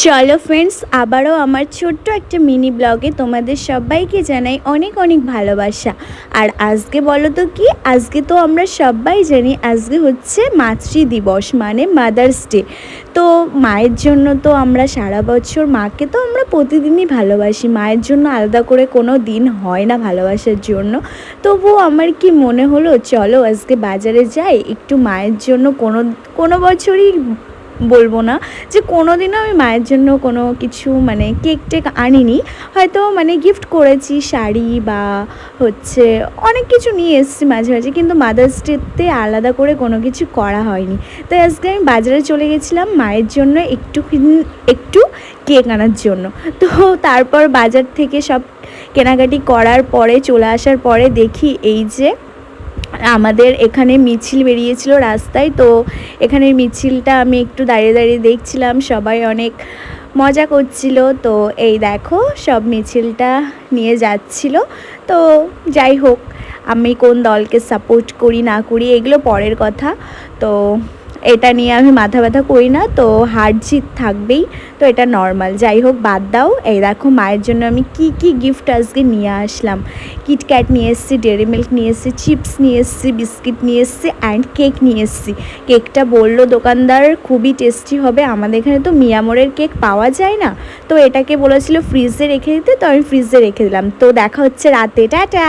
চলো ফ্রেন্ডস, আবারও আমার ছোট্ট একটা মিনি ব্লগে তোমাদের সবাইকে জানাই অনেক অনেক ভালোবাসা। আর আজকে বলো তো কি, আজকে তো আমরা সবাই জানি আজকে হচ্ছে মাতৃ দিবস, মানে মাদার্স ডে। তো মায়ের জন্য তো আমরা সারা বছর, মাকে তো আমরা প্রতিদিনই ভালোবাসি, মায়ের জন্য আলাদা করে কোনো দিন হয় না ভালোবাসার জন্য। তবুও আমার কি মনে হলো, চলো আজকে বাজারে যাই, একটু মায়ের জন্য কোনো কোনো বছরই বলবো না যে কোনো দিনও আমি মায়ের জন্য কোনো কিছু মানে কেক টেক আনিনি, হয়তো মানে গিফট করেছি শাড়ি বা হচ্ছে অনেক কিছু নিয়ে এসেছি মাঝে মাঝে, কিন্তু মাদার্স ডেতে আলাদা করে কোনো কিছু করা হয়নি। তাই আজকে আমি বাজারে চলে গেছিলাম মায়ের জন্য একটু কেক আনার জন্য। তো তারপর বাজার থেকে সব কেনাকাটি করার পরে চলে আসার পরে দেখি এই যে আমাদের এখানে মিছিল বেরিয়েছিল রাস্তায়। তো এখানের মিছিলটা আমি একটু দাঁড়িয়ে দাঁড়িয়ে দেখছিলাম, সবাই অনেক মজা করছিল। তো এই দেখো সব মিছিলটা নিয়ে যাচ্ছিল। তো যাই হোক, আমি কোন দলকে সাপোর্ট করি না করি এগুলো পরের কথা। তো এটা নিয়ে আমি মাথা ব্যথা করি না, তো হার জিত থাকবেই, তো এটা নর্মাল। যাই হোক বাদ দাও। এই দেখো মায়ের জন্য আমি কি গিফট আজকে নিয়ে আসলাম। কিটক্যাট নিয়ে এসেছি, ডেয়ারি মিল্ক নিয়ে এসেছি, চিপস নিয়ে এসেছি, বিস্কিট নিয়ে এসেছি অ্যান্ড কেক নিয়ে এসেছি। কেকটা বললো দোকানদার খুবই টেস্টি হবে, আমাদের এখানে তো মিয়ামোরের কেক পাওয়া যায় না, তো এটাকে বলেছিল ফ্রিজে রেখে দিতে, তো আমি ফ্রিজে রেখে দিলাম। তো দেখা হচ্ছে রাতে, টাটা।